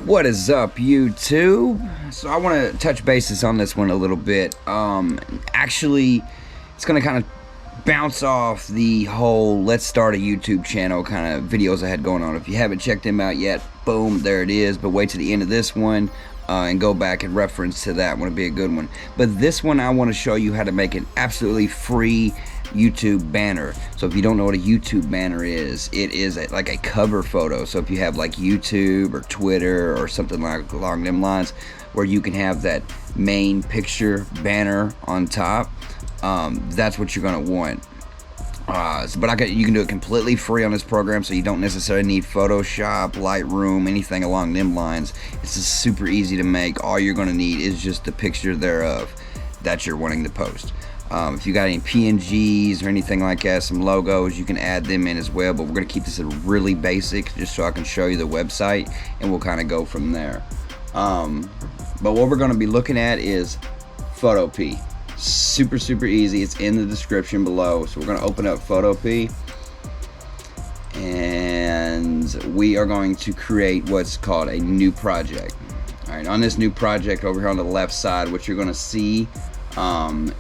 What is up, YouTube? So I want to touch bases on this one a little bit. Actually, it's going to kind of bounce off the whole let's start a YouTube channel kind of videos I had going on. If you haven't checked them out yet, boom, there it is. But wait to the end of this one and go back and reference to that one. It'll be a good one. But this one, I want to show you how to make an absolutely free YouTube banner. So if you don't know what a YouTube banner is, it is like a cover photo. So if you have like YouTube or Twitter or something like along them lines, where you can have that main picture banner on top, that's what you're gonna want. You can do it completely free on this program, so you don't necessarily need Photoshop, Lightroom, anything along them lines. It's just super easy to make. All you're gonna need is just the picture thereof that you're wanting to post. If you got any PNGs or anything like that, some logos, you can add them in as well, but we're going to keep this really basic just so I can show you the website and we'll kind of go from there. But what we're going to be looking at is Photopea. Super easy. It's in the description below. So we're going to open up Photopea and we are going to create what's called a new project. Alright, on this new project over here on the left side, what you're going to see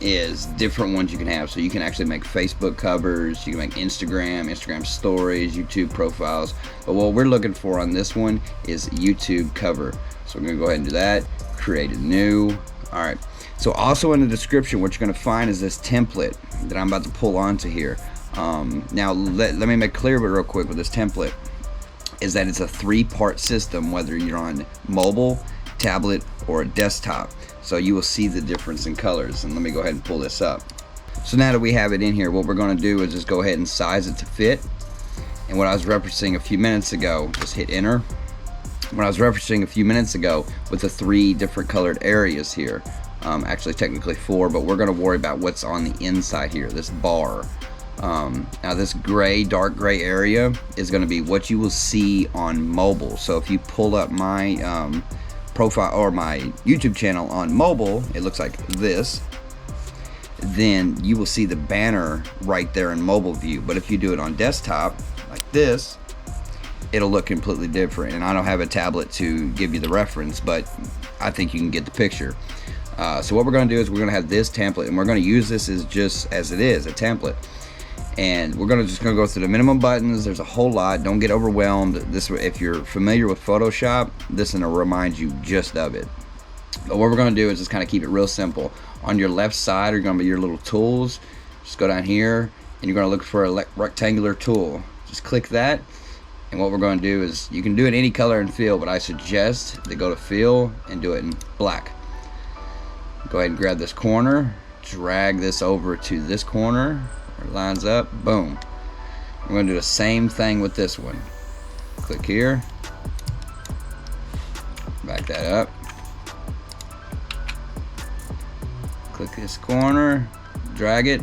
is different ones you can have. So you can actually make Facebook covers, you can make Instagram stories, YouTube profiles, but what we're looking for on this one is YouTube cover. So we're gonna go ahead and do that, create a new. Alright, so also in the description what you're gonna find is this template that I'm about to pull onto here. Now let me make clear but real quick with this template is that it's a 3-part system, whether you're on mobile, tablet, or a desktop. So you will see the difference in colors. And let me go ahead and pull this up. So now that we have it in here, what we're going to do is just go ahead and size it to fit. And what I was referencing a few minutes ago, just hit enter. What I was referencing a few minutes ago with the 3 different colored areas here, actually technically 4, but we're going to worry about what's on the inside here, this bar. Now this dark gray area is going to be what you will see on mobile. So if you pull up my profile or my YouTube channel on mobile, it looks like this, then you will see the banner right there in mobile view. But if you do it on desktop like this, it'll look completely different. And I don't have a tablet to give you the reference, but I think you can get the picture. So what we're going to do is we're going to have this template and we're going to use this as just as it is, a template. And we're just gonna go through the minimum buttons. There's a whole lot. Don't get overwhelmed. This, if you're familiar with Photoshop, this is gonna remind you just of it. But what we're gonna do is just kind of keep it real simple. On your left side are gonna be your little tools. Just go down here and you're gonna look for a rectangular tool. Just click that. And what we're gonna do is, you can do it any color and fill, but I suggest to go to fill and do it in black. Go ahead and grab this corner, drag this over to this corner. It lines up, boom. We're going to do the same thing with this one. Click here, back that up, click this corner, drag it,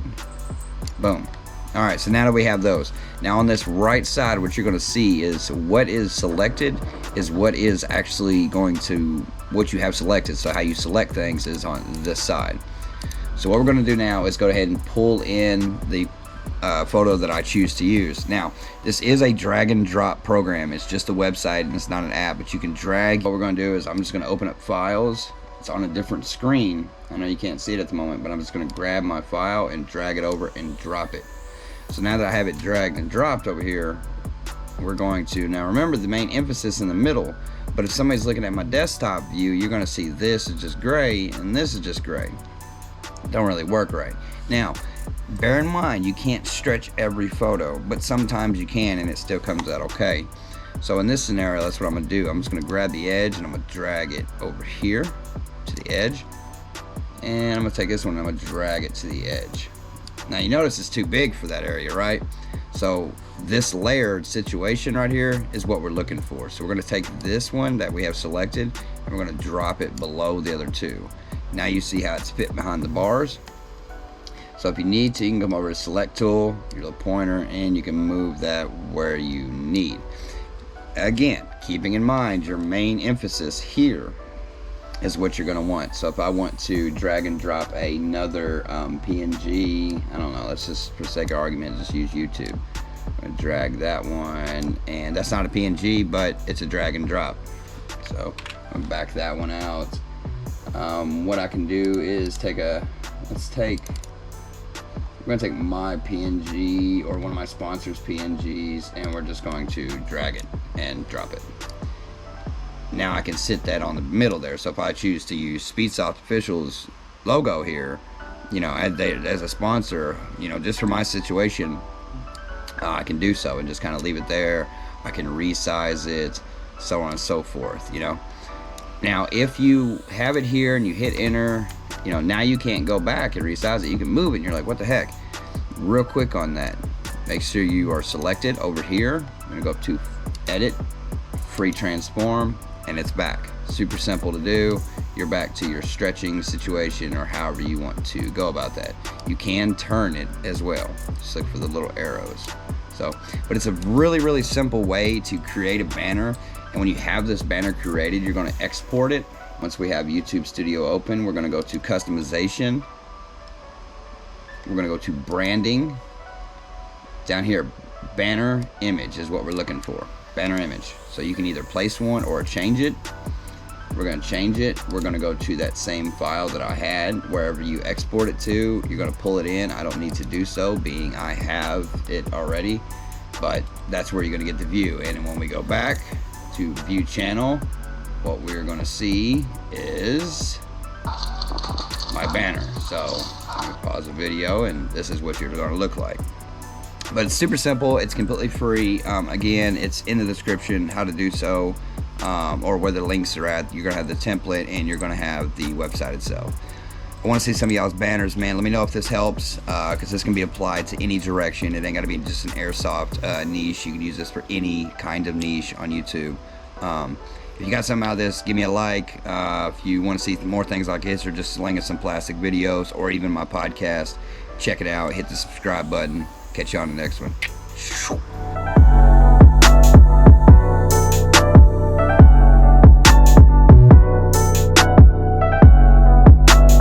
boom. Alright, so now that we have those, now on this right side what you're going to see is what is selected is what is actually going to, what you have selected. So how you select things is on this side. So what we're going to do now is go ahead and pull in the photo that I choose to use. Now, this is a drag and drop program. It's just a website and it's not an app, but you can drag. What we're going to do is I'm just going to open up files. It's on a different screen. I know you can't see it at the moment, but I'm just going to grab my file and drag it over and drop it. So now that I have it dragged and dropped over here, we're going to, now remember the main emphasis in the middle, but if somebody's looking at my desktop view, you're going to see this is just gray and this is just gray. Don't really work right. Now, bear in mind you can't stretch every photo, but sometimes you can and it still comes out okay. So in this scenario, that's what I'm gonna do. I'm just gonna grab the edge and I'm gonna drag it over here to the edge, and I'm gonna take this one and I'm gonna drag it to the edge. Now you notice it's too big for that area, right? So this layered situation right here is what we're looking for. So we're gonna take this one that we have selected and we're gonna drop it below the other two. Now you see how it's fit behind the bars. So if you need to, you can come over to select tool, your little pointer, and you can move that where you need. Again, keeping in mind your main emphasis here is what you're going to want. So if I want to drag and drop another PNG, I don't know, let's just, for sake of argument, just use YouTube. I'm going to drag that one, and that's not a PNG, but it's a drag and drop. So I'm gonna back that one out. What I can do is we're gonna take my PNG or one of my sponsors PNGs, and we're just going to drag it and drop it. Now I can sit that on the middle there. So if I choose to use Speedsoft Official's logo here, you know, as a sponsor, you know, just for my situation, I can do so and just kind of leave it there. I can resize it, so on and so forth, you know. Now if you have it here and you hit enter, you know, now you can't go back and resize it. You can move it and you're like, what the heck? Real quick on that, make sure you are selected over here. I'm gonna go up to edit, free transform, and it's back. Super simple to do. You're back to your stretching situation or however you want to go about that. You can turn it as well. Just look for the little arrows. So, but it's a really, really simple way to create a banner. And when you have this banner created, you're going to export it. Once we have YouTube Studio open, we're going to go to customization. We're going to go to branding. Down here, banner image is what we're looking for. Banner image. So you can either place one or change it. We're going to change it. We're going to go to that same file that I had. Wherever you export it to, you're going to pull it in. I don't need to do so, being I have it already. But that's where you're going to get the view. And when we go back to view channel, what we're going to see is my banner. So I'm going to pause the video, and this is what you're going to look like. But it's super simple. It's completely free. Again, it's in the description how to do so, or where the links are at. You're going to have the template, and you're going to have the website itself. I want to see some of y'all's banners, man. Let me know if this helps, because this can be applied to any direction. It ain't got to be just an airsoft niche. You can use this for any kind of niche on YouTube. If you got something out of this, give me a like. If you want to see more things like this, or just slinging some plastic videos, or even my podcast, check it out. Hit the subscribe button. Catch you on the next one.